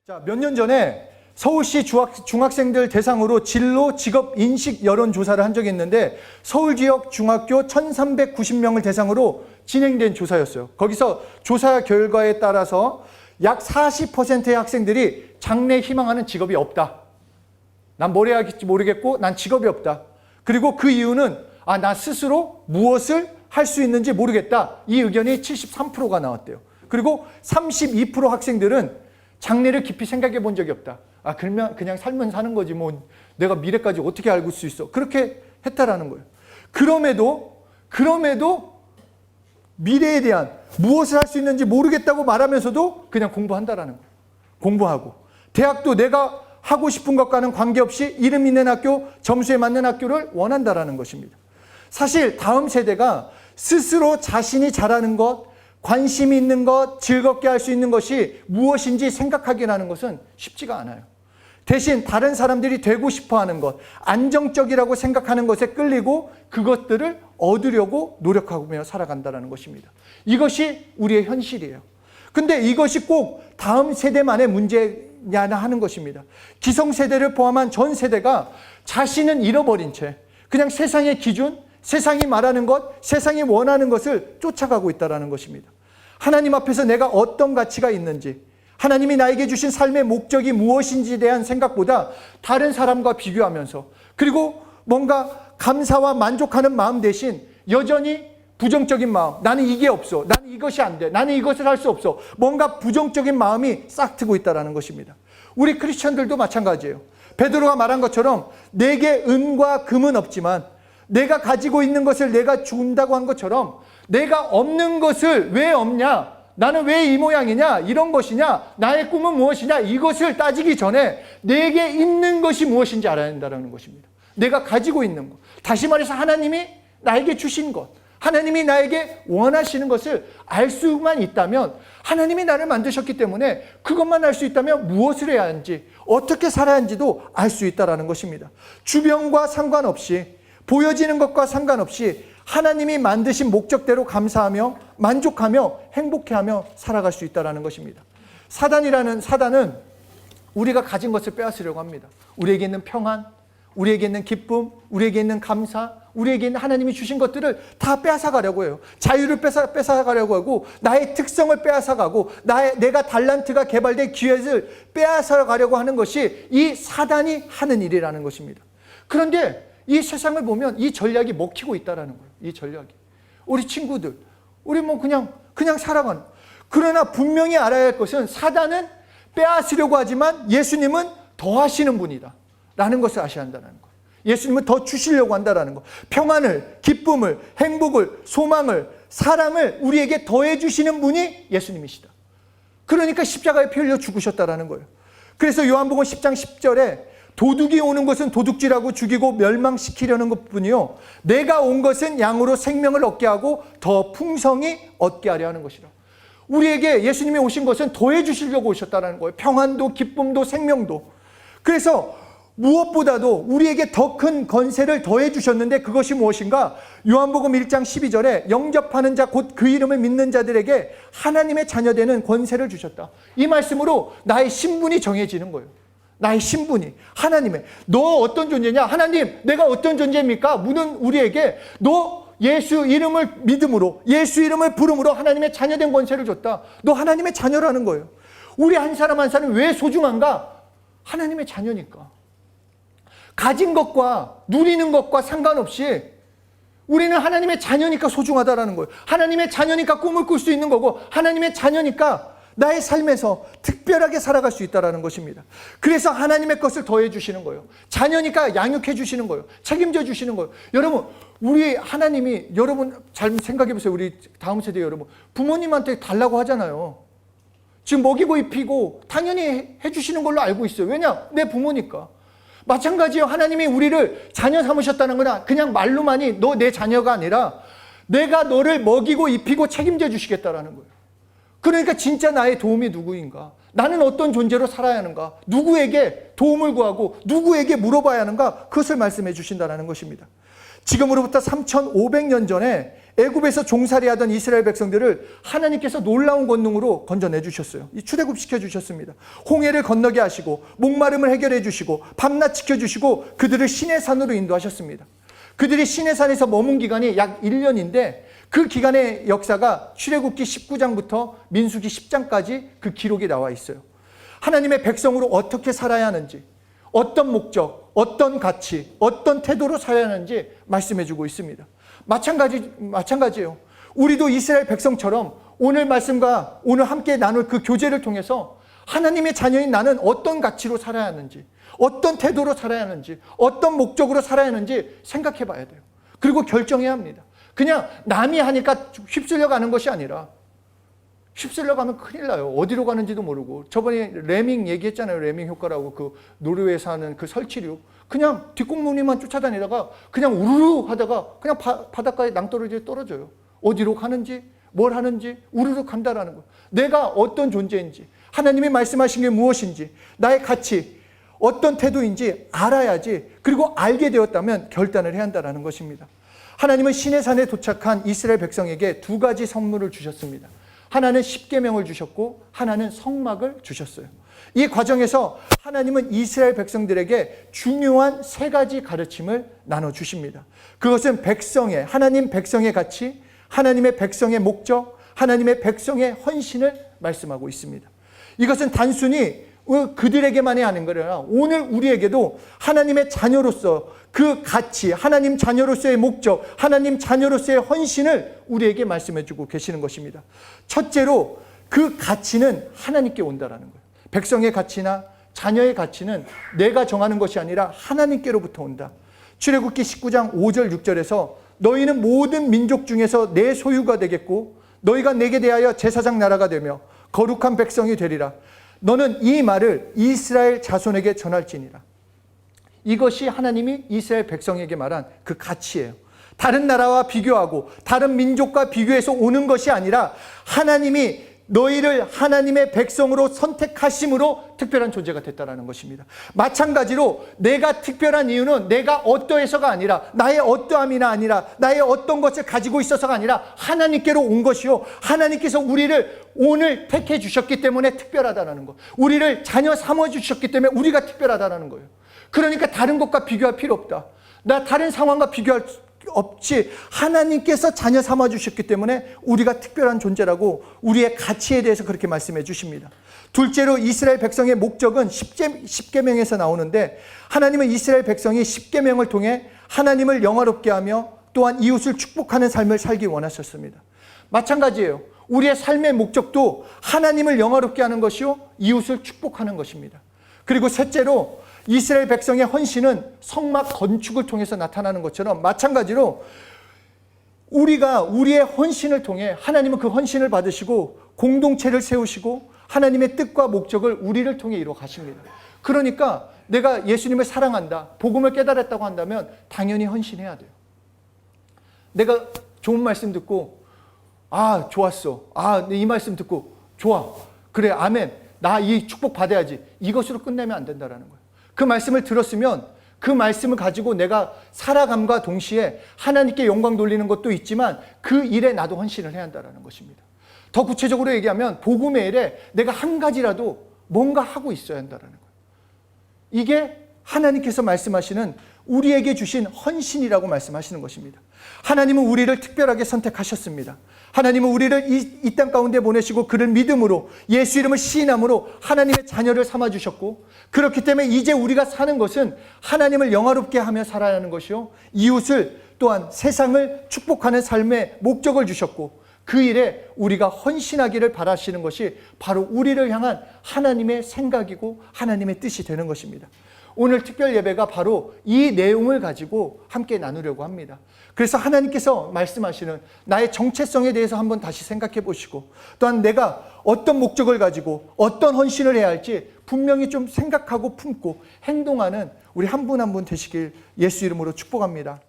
자, 몇 년 전에 서울시 중학생들 대상으로 진로, 직업, 인식 여론조사를 한 적이 있는데 서울 지역 중학교 1390명을 대상으로 진행된 조사였어요. 거기서 조사 결과에 따라서 약 40%의 학생들이 장래 희망하는 직업이 없다. 난 뭘 해야 할지 모르겠고 난 직업이 없다. 그리고 그 이유는 나 스스로 무엇을 할 수 있는지 모르겠다. 이 의견이 73%가 나왔대요. 그리고 32% 학생들은 장래를 깊이 생각해 본 적이 없다. 그러면 그냥 살면 사는 거지 뭐 내가 미래까지 어떻게 알고 수 있어. 그렇게 했다라는 거예요. 그럼에도 미래에 대한 무엇을 할 수 있는지 모르겠다고 말하면서도 그냥 공부한다라는 거예요. 공부하고 대학도 내가 하고 싶은 것과는 관계없이 이름 있는 학교, 점수에 맞는 학교를 원한다라는 것입니다. 사실 다음 세대가 스스로 자신이 잘하는 것, 관심이 있는 것, 즐겁게 할 수 있는 것이 무엇인지 생각하기라는 것은 쉽지가 않아요. 대신 다른 사람들이 되고 싶어하는 것, 안정적이라고 생각하는 것에 끌리고 그것들을 얻으려고 노력하며 살아간다는 것입니다. 이것이 우리의 현실이에요. 근데 이것이 꼭 다음 세대만의 문제냐 하는 것입니다. 기성세대를 포함한 전 세대가 자신은 잃어버린 채 그냥 세상의 기준, 세상이 말하는 것, 세상이 원하는 것을 쫓아가고 있다는 것입니다. 하나님 앞에서 내가 어떤 가치가 있는지, 하나님이 나에게 주신 삶의 목적이 무엇인지에 대한 생각보다 다른 사람과 비교하면서, 그리고 뭔가 감사와 만족하는 마음 대신 여전히 부정적인 마음, 나는 이게 없어, 나는 이것이 안 돼, 나는 이것을 할 수 없어, 뭔가 부정적인 마음이 싹트고 있다는 것입니다. 우리 크리스천들도 마찬가지예요. 베드로가 말한 것처럼 내게 은과 금은 없지만 내가 가지고 있는 것을 내가 준다고 한 것처럼 내가 없는 것을 왜 없냐? 나는 왜 이 모양이냐? 이런 것이냐? 나의 꿈은 무엇이냐? 이것을 따지기 전에 내게 있는 것이 무엇인지 알아야 한다는 것입니다. 내가 가지고 있는 것. 다시 말해서 하나님이 나에게 주신 것. 하나님이 나에게 원하시는 것을 알 수만 있다면, 하나님이 나를 만드셨기 때문에 그것만 알 수 있다면 무엇을 해야 하는지, 어떻게 살아야 하는지도 알 수 있다는 것입니다. 주변과 상관없이, 보여지는 것과 상관없이 하나님이 만드신 목적대로 감사하며 만족하며 행복해하며 살아갈 수 있다는 것입니다. 사단은 우리가 가진 것을 빼앗으려고 합니다. 우리에게 있는 평안, 우리에게 있는 기쁨, 우리에게 있는 감사, 우리에게 있는 하나님이 주신 것들을 다 빼앗아가려고 해요. 자유를 빼앗아가려고 하고, 나의 특성을 빼앗아가고, 내가 달란트가 개발된 기회를 빼앗아가려고 하는 것이 이 사단이 하는 일이라는 것입니다. 그런데 이 세상을 보면 이 전략이 먹히고 있다는 거예요. 이 전략이. 우리 친구들, 우리 뭐 그냥 살아가는. 그러나 분명히 알아야 할 것은 사단은 빼앗으려고 하지만 예수님은 더 하시는 분이다 라는 것을 아셔야 한다는 거예요. 예수님은 더 주시려고 한다는 거. 평안을, 기쁨을, 행복을, 소망을, 사랑을 우리에게 더해 주시는 분이 예수님이시다. 그러니까 십자가에 피 흘려 죽으셨다는 거예요. 그래서 요한복음 10장 10절에 도둑이 오는 것은 도둑질하고 죽이고 멸망시키려는 것뿐이요, 내가 온 것은 양으로 생명을 얻게 하고 더 풍성히 얻게 하려 하는 것이라. 우리에게 예수님이 오신 것은 더해 주시려고 오셨다는 거예요. 평안도, 기쁨도, 생명도. 그래서 무엇보다도 우리에게 더 큰 권세를 더해 주셨는데 그것이 무엇인가? 요한복음 1장 12절에 영접하는 자 곧 그 이름을 믿는 자들에게 하나님의 자녀되는 권세를 주셨다. 이 말씀으로 나의 신분이 정해지는 거예요. 나의 신분이 하나님의, 너 어떤 존재냐? 하나님, 내가 어떤 존재입니까? 묻는 우리에게 너 예수 이름을 믿음으로, 예수 이름을 부름으로 하나님의 자녀된 권세를 줬다. 너 하나님의 자녀라는 거예요. 우리 한 사람 한 사람은 왜 소중한가? 하나님의 자녀니까. 가진 것과 누리는 것과 상관없이 우리는 하나님의 자녀니까 소중하다라는 거예요. 하나님의 자녀니까 꿈을 꿀 수 있는 거고, 하나님의 자녀니까 나의 삶에서 특별하게 살아갈 수 있다는 것입니다. 그래서 하나님의 것을 더해 주시는 거예요. 자녀니까 양육해 주시는 거예요. 책임져 주시는 거예요. 여러분, 우리 하나님이, 여러분 잘 생각해 보세요. 우리 다음 세대 여러분, 부모님한테 달라고 하잖아요. 지금 먹이고 입히고 당연히 해 주시는 걸로 알고 있어요. 왜냐? 내 부모니까. 마찬가지예요. 하나님이 우리를 자녀 삼으셨다는 거나 그냥 말로만이 너 내 자녀가 아니라 내가 너를 먹이고 입히고 책임져 주시겠다라는 거예요. 그러니까 진짜 나의 도움이 누구인가? 나는 어떤 존재로 살아야 하는가? 누구에게 도움을 구하고 누구에게 물어봐야 하는가? 그것을 말씀해 주신다는 것입니다. 지금으로부터 3,500년 전에 애굽에서 종살이하던 이스라엘 백성들을 하나님께서 놀라운 권능으로 건져내 주셨어요. 출애굽시켜 주셨습니다. 홍해를 건너게 하시고 목마름을 해결해 주시고 밤낮 지켜주시고 그들을 시내 산으로 인도하셨습니다. 그들이 시내 산에서 머문 기간이 약 1년인데 그 기간의 역사가 출애굽기 19장부터 민수기 10장까지 그 기록이 나와 있어요. 하나님의 백성으로 어떻게 살아야 하는지, 어떤 목적, 어떤 가치, 어떤 태도로 살아야 하는지 말씀해 주고 있습니다. 마찬가지예요. 우리도 이스라엘 백성처럼 오늘 말씀과 오늘 함께 나눌 그 교제를 통해서 하나님의 자녀인 나는 어떤 가치로 살아야 하는지, 어떤 태도로 살아야 하는지, 어떤 목적으로 살아야 하는지 생각해 봐야 돼요. 그리고 결정해야 합니다. 그냥 남이 하니까 휩쓸려 가는 것이 아니라, 휩쓸려 가면 큰일 나요. 어디로 가는지도 모르고. 저번에 레밍 얘기했잖아요. 레밍 효과라고. 그 노르웨이에 사는 그 설치류. 그냥 뒷공무니만 쫓아다니다가 그냥 우르르 하다가 그냥 바닷가에 낭떠러지에 떨어져요. 어디로 가는지, 뭘 하는지 우르르 간다라는 거예요. 내가 어떤 존재인지, 하나님이 말씀하신 게 무엇인지, 나의 가치, 어떤 태도인지 알아야지. 그리고 알게 되었다면 결단을 해야 한다는 것입니다. 하나님은 시내산에 도착한 이스라엘 백성에게 두 가지 선물을 주셨습니다. 하나는 십계명을 주셨고 하나는 성막을 주셨어요. 이 과정에서 하나님은 이스라엘 백성들에게 중요한 세 가지 가르침을 나눠주십니다. 그것은 하나님 백성의 가치, 하나님의 백성의 목적, 하나님의 백성의 헌신을 말씀하고 있습니다. 이것은 단순히 그들에게만이 아닌 거라 오늘 우리에게도 하나님의 자녀로서 그 가치, 하나님 자녀로서의 목적, 하나님 자녀로서의 헌신을 우리에게 말씀해 주고 계시는 것입니다. 첫째로 그 가치는 하나님께 온다라는 거예요. 백성의 가치나 자녀의 가치는 내가 정하는 것이 아니라 하나님께로부터 온다. 출애굽기 19장 5절 6절에서 너희는 모든 민족 중에서 내 소유가 되겠고 너희가 내게 대하여 제사장 나라가 되며 거룩한 백성이 되리라. 너는 이 말을 이스라엘 자손에게 전할지니라. 이것이 하나님이 이스라엘 백성에게 말한 그 가치예요. 다른 나라와 비교하고 다른 민족과 비교해서 오는 것이 아니라 하나님이 너희를 하나님의 백성으로 선택하심으로 특별한 존재가 됐다는 것입니다. 마찬가지로 내가 특별한 이유는 내가 어떠해서가 아니라 나의 어떠함이나 아니라 나의 어떤 것을 가지고 있어서가 아니라 하나님께로 온 것이요, 하나님께서 우리를 오늘 택해 주셨기 때문에 특별하다는 것, 우리를 자녀 삼아 주셨기 때문에 우리가 특별하다는 거예요. 그러니까 다른 것과 비교할 필요 없다. 나 다른 상황과 비교할 없이 하나님께서 자녀 삼아 주셨기 때문에 우리가 특별한 존재라고 우리의 가치에 대해서 그렇게 말씀해 주십니다. 둘째로 이스라엘 백성의 목적은 십계명에서 나오는데 하나님은 이스라엘 백성이 십계명을 통해 하나님을 영화롭게 하며 또한 이웃을 축복하는 삶을 살기 원하셨습니다. 마찬가지예요. 우리의 삶의 목적도 하나님을 영화롭게 하는 것이요 이웃을 축복하는 것입니다. 그리고 셋째로 이스라엘 백성의 헌신은 성막 건축을 통해서 나타나는 것처럼 마찬가지로 우리가 우리의 헌신을 통해 하나님은 그 헌신을 받으시고 공동체를 세우시고 하나님의 뜻과 목적을 우리를 통해 이루어 가십니다. 그러니까 내가 예수님을 사랑한다, 복음을 깨달았다고 한다면 당연히 헌신해야 돼요. 내가 좋은 말씀 듣고 좋았어, 이 말씀 듣고 좋아, 그래 아멘, 나 이 축복 받아야지, 이것으로 끝내면 안 된다는 거예요. 그 말씀을 들었으면 그 말씀을 가지고 내가 살아감과 동시에 하나님께 영광 돌리는 것도 있지만 그 일에 나도 헌신을 해야 한다는 것입니다. 더 구체적으로 얘기하면 복음의 일에 내가 한 가지라도 뭔가 하고 있어야 한다는 거예요. 이게 하나님께서 말씀하시는 우리에게 주신 헌신이라고 말씀하시는 것입니다. 하나님은 우리를 특별하게 선택하셨습니다. 하나님은 우리를 이 땅 가운데 보내시고 그를 믿음으로 예수 이름을 시인함으로 하나님의 자녀를 삼아주셨고, 그렇기 때문에 이제 우리가 사는 것은 하나님을 영화롭게 하며 살아야 하는 것이요, 이웃을 또한 세상을 축복하는 삶의 목적을 주셨고, 그 일에 우리가 헌신하기를 바라시는 것이 바로 우리를 향한 하나님의 생각이고 하나님의 뜻이 되는 것입니다. 오늘 특별 예배가 바로 이 내용을 가지고 함께 나누려고 합니다. 그래서 하나님께서 말씀하시는 나의 정체성에 대해서 한번 다시 생각해 보시고, 또한 내가 어떤 목적을 가지고 어떤 헌신을 해야 할지 분명히 좀 생각하고 품고 행동하는 우리 한 분 한 분 되시길 예수 이름으로 축복합니다.